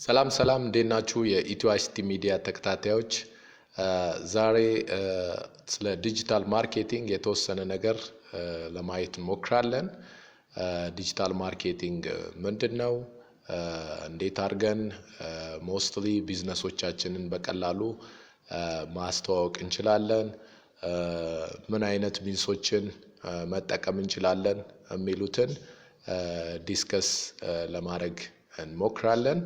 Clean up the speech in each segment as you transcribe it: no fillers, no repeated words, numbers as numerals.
ሰላም እንዴት ናችሁ? የኢትዮ አይሲቲ ሚዲያ ተከታታዮች ዛሬ ስለ ዲጂታል ማርኬቲንግ የተወሰነ ነገር ለማየት እንሞክራለን። ዲጂታል ማርኬቲንግ ምንድነው? እንዴት አድርገን ሞስትሊ ቢዝነሶቻችንን በቀላሉ ማስተዋወቅ እንችላለን? ምን አይነት ሚንሶችን መጠቀም እንችላለን የሚሉትን ዲስከስ ለማድረግ እንሞክራለን።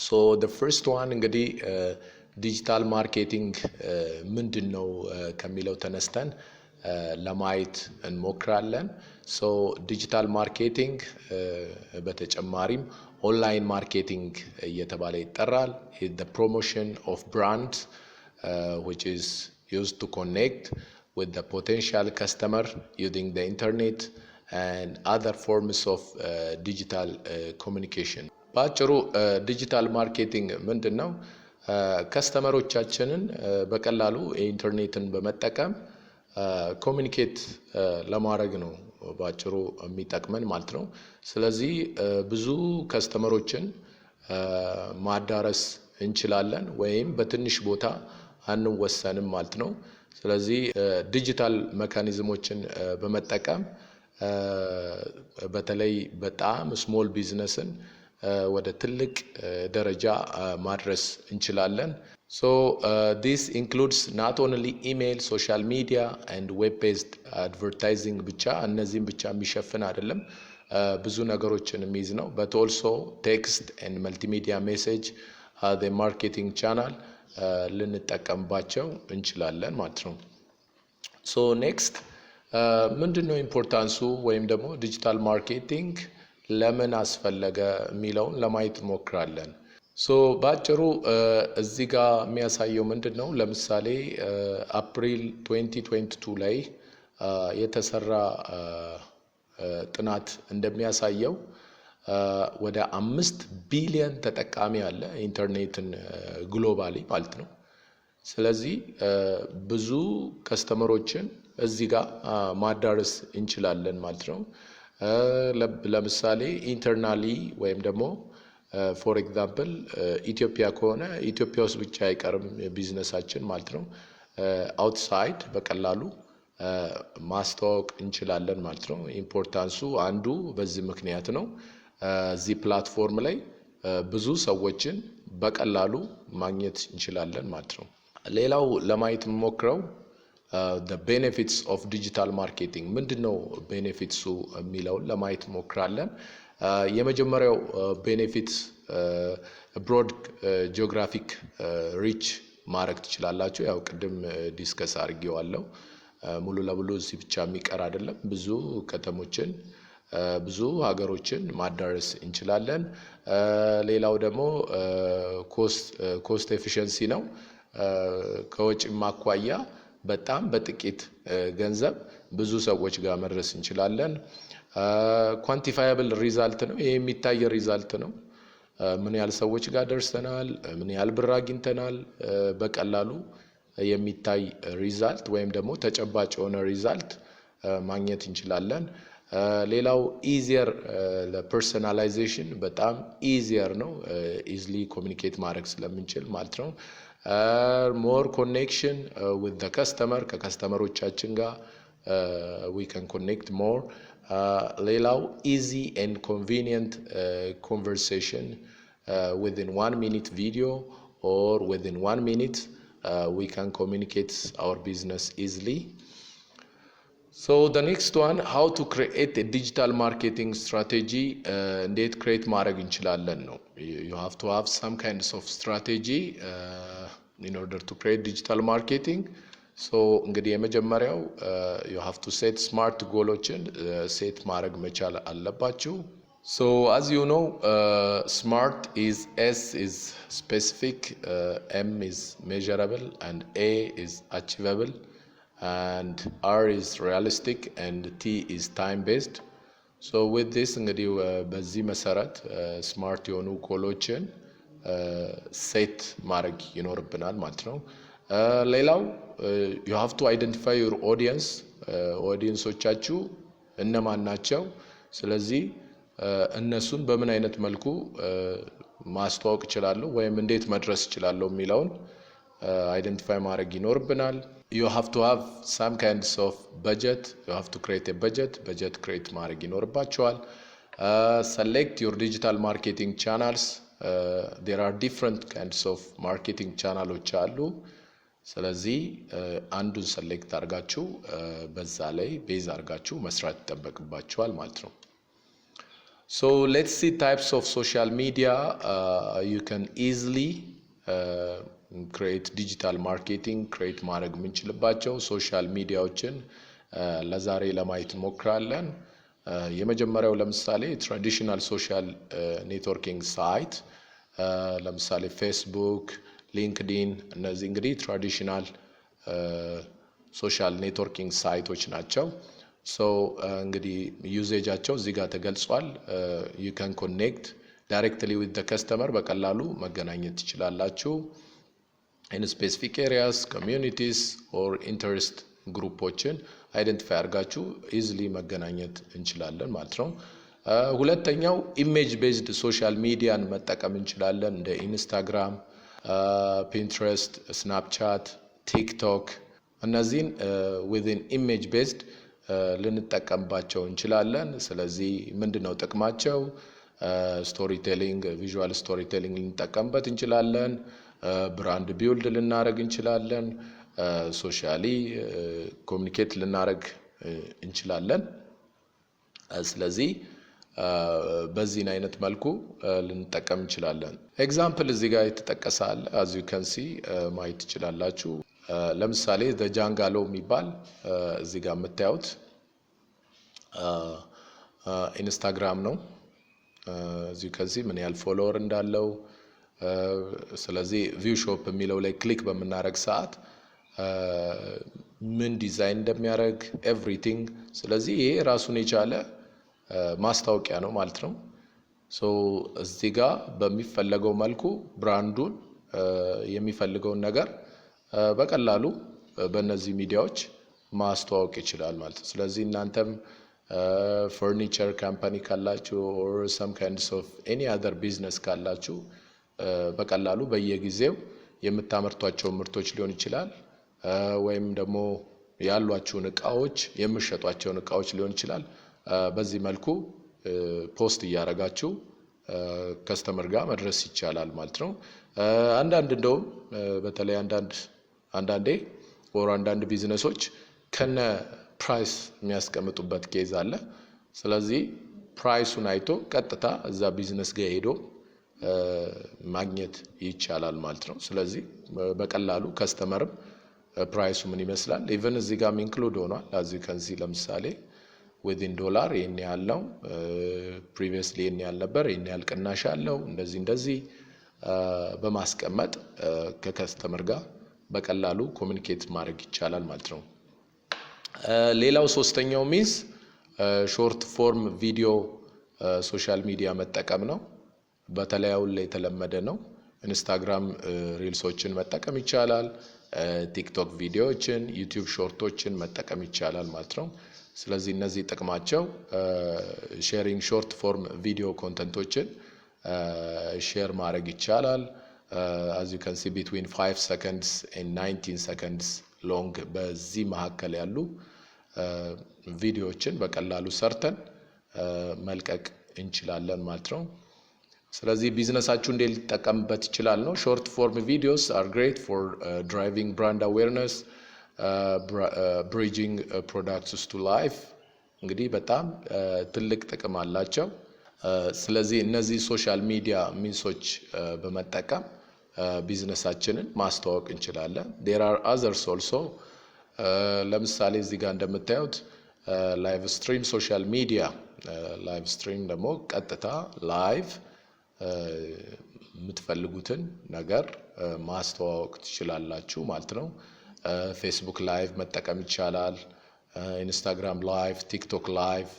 So the first one እንግዲህ ዲጂታል ማርኬቲንግ ምንድነው ከሚለው ተነስተን ለማየት እንሞክራለን። ሶ ዲጂታል ማርኬቲንግ በተጨማሪም ኦንላይን ማርኬቲንግ እየተባለ ይጠራል። the promotion of brands which is used to connect with the potential customer using the internet and other forms of digital communication. ባጭሩ ዲጂታል ማርኬቲንግ ምንድነው? ከስተመሮቻችንን በቀላሉ ኢንተርኔትን በመጠቀም ኮሙኒኬት ለማድረግ ነው ባጭሩ የሚጠቅመን ማለት ነው። ስለዚህ ብዙ ከስተመሮችን ማዳረስ እንችላለን ወይም በትንሽ ቦታ አንወሰንም ማለት ነው። ስለዚህ ዲጂታል ሜካኒዝሞችን በመጠቀም በተለይ በጣም ስሞል ቢዝነስን ወደ ትልቅ ደረጃ ማድረስ እንችላለን። So this includes not only email, social media and web-based advertising ብቻ እነዚህም ብቻ የሚሸፍን አይደለም፣ ብዙ ነገሮችን የሚይዝ ነው። but also text and multimedia message the marketing channel ልንጠቀምባቸው እንችላለን ማለት ነው። so next ምንድነው ኢምፖርታንሱ ወይም ደግሞ ዲጂታል ማርኬቲንግ ለምን አስፈለገ የሚለውን ለማየት እንሞክራለን። ሶ ባጭሩ እዚህ ጋር የሚያሳየው ምንድነው? ለምሳሌ አፕሪል 2022 ላይ የተሰራ ጥናት እንደሚያሳየው ወደ 5 ቢሊዮን ተጠቃሚ አለ ኢንተርኔትን ግሎባሊ ማለት ነው። ስለዚህ ብዙ ከስተመሮችን እዚህ ጋር ማዳረስ እንችላለን ማለት ነው። ለምሳሌ ኢንተርናሊ ወይም ደግሞ ፎር ኤግዛምፕል ኢትዮጵያ ከሆነ ኢትዮጵያ ውስጥ ብቻ አይቀርም ቢዝነሳችን ማለት ነው። አውትሳይድ በቀላሉ ማስተዋወቅ እንችላለን ማለት ነው። ኢምፖርታንሱ አንዱ በዚህ ምክንያት ነው። እዚህ ፕላትፎርም ላይ ብዙ ሰዎችን በቀላሉ ማግኘት እንችላለን ማለት ነው። ሌላው ለማየት የምሞክረው the benefits of digital marketing ምንድነው ቤኔፊትሱ የሚለውን ለማየት እንሞክራለን። የመጀመሪያው ቤኔፊት ብሮድ ጂኦግራፊክ ሪች ማድረግ ትችላላችሁ። ያው ቅድም ዲስከስ አድርጌዋለሁ። ሙሉ ለሙሉ እዚህ ብቻ የሚቀር አይደለም። ብዙ ከተሞችን ብዙ ሀገሮችን ማዳረስ እንችላለን። ሌላው ደግሞ ኮስት ኤፊሺየንሲ ነው። ከወጪ ማኳያ በጣም በጥቂት ገንዘብ ብዙ ሰዎች ጋር መድረስ እንችላለን። ኳንቲፋያብል ሪዛልት ነው። ይሄ የሚታይ ሪዛልት ነው። ምን ያህል ሰዎች ጋር ደርሰናል፣ ምን ያህል ብር አግኝተናል፣ በቀላሉ የሚታይ ሪዛልት ወይም ደግሞ ተጨባጭ የሆነ ሪዛልት ማግኘት እንችላለን። ሌላው ኢዚየር ለፐርሰናላይዜሽን በጣም ኢዚየር ነው። ኢዝሊ ኮሚኒኬት ማድረግ ስለምንችል ማለት ነው። more connection with the customer ከከስተመሮቻችን ጋር we can connect more. ሌላው easy and convenient conversation within 1 minute video or within 1 minute we can communicate our business easily. So the next one, how to create a digital marketing strategy እንዴት create ማድረግ እንችላለን ነው። You have to have some kinds of strategy in order to create digital marketing. So እንግዲህ የመጀመሪያው you have to set smart ጎሎችን ሴት ማድረግ መቻል አለባችሁ። So as you know, smart is S is specific, M is measurable and A is achievable and R is realistic and T is time based. So with this እንግዲህ በዚህ መሰረት ስማርት የሆኑ ጎሎችን ሴት ማድረግ ይኖርብናል ማለት ነው። ሌላው you have to identify your audience ኦዲየንሶቻችሁ እነማን ናቸው? ስለዚህ እነሱን በምን አይነት መልኩ ማስተዋወቅ እችላለሁ ወይም እንዴት መድረስ እችላለሁ የሚለውን አይደንቲፋይ ማድረግ ይኖርብናል። you have to have some kinds of budget. you have to create a budget create ማድረግ ይኖርባቸዋል። select your digital marketing channels. there are different kinds of marketing ቻናሎች አሉ። ስለዚህ አንዱን ሰሌክት አድርጋችሁ በዛ ላይ ቤዝ አድርጋችሁ መስራት ይጠበቅባችኋል ማለት ነው። So let's see types of social media you can easily create digital marketing create ማድረግ የምንችልባቸው ሶሻል ሚዲያዎችን ለዛሬ ለማየት እንሞክራለን። የመጀመሪያው ለምሳሌ ትራዲሽናል ሶሻል ኔትወርኪንግ ሳይት ለምሳሌ ፌስቡክ፣ ሊንክድኢን እነዚህ እንግዲህ ትራዲሽናል ሶሻል ኔትወርኪንግ ሳይቶች ናቸው። ሶ እንግዲህ ዩዜጃቸው እዚህ ጋር ተገልጿል። you can connect directly with the customer በቀላሉ መገናኘት ትችላላችሁ። in specific areas communities or interest ግሩፖችን አይደንቲፋይ አድርጋችሁ ኢዝሊ መገናኘት እንችላለን ማለት ነው። ሁለተኛው ኢሜጅ ቤዝድ ሶሻል ሚዲያን መጠቀም እንችላለን እንደ ኢንስታግራም፣ ፒንትረስት፣ ስናፕቻት፣ ቲክቶክ እነዚህን within image based ልንጠቀምባቸው እንችላለን። ስለዚህ ምንድነው ጥቅማቸው? ስቶሪ ቴሊንግ ቪዥዋል ስቶሪ ቴሊንግ ልንጠቀምበት እንችላለን። ብራንድ ቢልድ ልናደርግ እንችላለን። ሶሻሊ ኮሙኒኬት ልናደርግ እንችላለን። ስለዚህ በዚህን አይነት መልኩ ልንጠቀም እንችላለን። ኤግዛምፕል እዚህ ጋር የተጠቀሳል as you can see ማየት ትችላላችሁ። ለምሳሌ the ጃንጋሎ የሚባል እዚህ ጋር የምታዩት ኢንስታግራም ነው። እዚህ ከዚህ ምን ያህል ፎሎወር እንዳለው ስለዚህ ቪው ሾፕ የሚለው ላይ ክሊክ በምናደርግ ሰዓት ምን ዲዛይን እንደሚያደርግ ኤቭሪቲንግ። ስለዚህ ይሄ ራሱን የቻለ ማስታወቂያ ነው ማለት ነው። ሶ እዚህ ጋር በሚፈለገው መልኩ ብራንዱን የሚፈልገውን ነገር በቀላሉ በእነዚህ ሚዲያዎች ማስተዋወቅ ይችላል ማለት ነው። ስለዚህ እናንተም ፈርኒቸር ካምፓኒ ካላችሁ or some kinds of any other business ካላችሁ በቀላሉ በየጊዜው የምታመርቷቸው ምርቶች ሊሆን ይችላል ወይም ደግሞ ያሏችሁን እቃዎች የምትሸጧቸውን እቃዎች ሊሆን ይችላል። በዚህ መልኩ ፖስት እያደረጋችሁ ከስተመር ጋር መድረስ ይቻላል ማለት ነው። አንዳንድ እንደውም በተለይ አንዳንዴ or አንዳንድ ቢዝነሶች ከነ ፕራይስ የሚያስቀምጡበት ኬዝ አለ። ስለዚህ ፕራይሱን አይቶ ቀጥታ እዛ ቢዝነስ ጋር ሄዶ ማግኘት ይቻላል ማለት ነው። ስለዚህ በቀላሉ ከስተመርም ፕራይሱ ምን ይመስላል ኢቭን እዚህ ጋር ኢንክሉድ ሆኗል። እዚህ ከዚህ ለምሳሌ within dollar ይሄን ያህል ነው፣ previously ይሄን ያህል ነበር፣ ይሄን ያህል ቅናሽ አለው፣ እንደዚህ በማስቀመጥ ከከስተመር ጋር በቀላሉ ኮሙኒኬት ማድረግ ይቻላል ማለት ነው። ሌላው ሶስተኛው ሚንስ ሾርት ፎርም ቪዲዮ ሶሻል ሚዲያ መጠቀም ነው። በተለይ አሁን ላይ የተለመደ ነው። ኢንስታግራም ሪልሶችን መጠቀም ይቻላል። ቲክቶክ ቪዲዮዎችን፣ ዩቲዩብ ሾርቶችን መጠቀም ይቻላል ማለት ነው። ስለዚህ እነዚህ ጥቅማቸው ሼሪንግ ሾርት ፎርም ቪዲዮ ኮንተንቶችን ሼር ማድረግ ይቻላል። as you can see between 5 seconds and 19 seconds long በዚህ መካከል ያሉ ቪዲዮዎችን በቀላሉ ሰርተን መልቀቅ እንችላለን ማለት ነው። ስለዚህ ቢዝነሳችሁ እንዴት ሊጠቀምበት ይችላል ነው። ሾርት ፎርም ቪዲዮስ are great for driving brand awareness, bridging products to life እንግዲህ በጣም ትልቅ ጥቅም አላቸው። ስለዚህ እነዚህ ሶሻል ሚዲያ ሚንሶች በመጠቀም ቢዝነሳችንን ማስተዋወቅ እንችላለን። there are others also ለምሳሌ እዚህ ጋር እንደምታዩት ላይቭ ስትሪም ሶሻል ሚዲያ ላይቭ ስትሪም ደግሞ ቀጥታ ላይቭ የምትፈልጉትን ነገር ማስተዋወቅ ትችላላችሁ ማለት ነው። ፌስቡክ ላይቭ መጠቀም ይቻላል። ኢንስታግራም ላይቭ፣ ቲክቶክ ላይቭ፣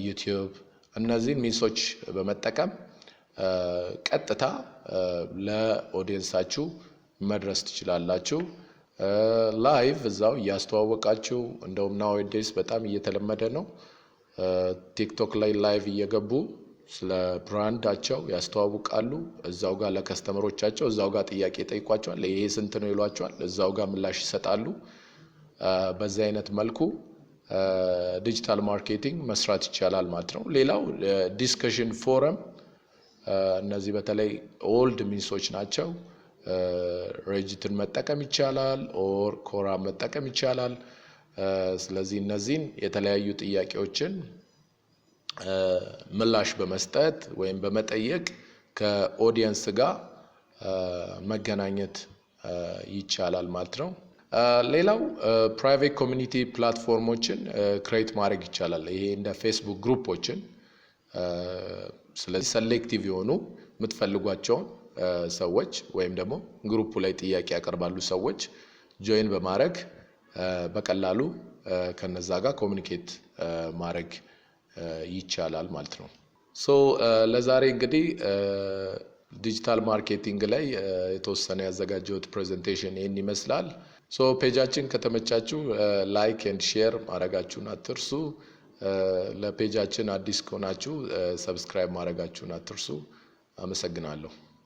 ዩቲዩብ እነዚህን ሚንሶች በመጠቀም ቀጥታ ለኦዲየንሳችሁ መድረስ ትችላላችሁ። ላይቭ እዛው እያስተዋወቃችሁ እንደውም ናውዴይስ በጣም እየተለመደ ነው። ቲክቶክ ላይ ላይቭ እየገቡ ስለ ብራንዳቸው ያስተዋውቃሉ። እዛው ጋር ለከስተመሮቻቸው እዛው ጋር ጥያቄ ጠይቋቸዋል። ይሄ ስንት ነው ይሏቸዋል። እዛው ጋር ምላሽ ይሰጣሉ። በዚህ አይነት መልኩ ዲጂታል ማርኬቲንግ መስራት ይቻላል ማለት ነው። ሌላው ዲስከሽን ፎረም፣ እነዚህ በተለይ ኦልድ ሚንሶች ናቸው። ሬጅትን መጠቀም ይቻላል፣ ኦር ኮራ መጠቀም ይቻላል። ስለዚህ እነዚህን የተለያዩ ጥያቄዎችን ምላሽ በመስጠት ወይም በመጠየቅ ከኦዲየንስ ጋር መገናኘት ይቻላል ማለት ነው። ሌላው ፕራይቬት ኮሚኒቲ ፕላትፎርሞችን ክሬት ማድረግ ይቻላል። ይሄ እንደ ፌስቡክ ግሩፖችን። ስለዚህ ሰሌክቲቭ የሆኑ የምትፈልጓቸውን ሰዎች ወይም ደግሞ ግሩፑ ላይ ጥያቄ ያቀርባሉ ሰዎች ጆይን በማድረግ በቀላሉ ከነዛ ጋር ኮሚኒኬት ማድረግ ይቻላል ማለት ነው። ለዛሬ እንግዲህ ዲጂታል ማርኬቲንግ ላይ የተወሰነ ያዘጋጀሁት ፕሬዘንቴሽን ይህን ይመስላል። ፔጃችን ከተመቻችሁ ላይክ ኤንድ ሼር ማድረጋችሁን አትርሱ። ለፔጃችን አዲስ ከሆናችሁ ሰብስክራይብ ማድረጋችሁን አትርሱ። አመሰግናለሁ።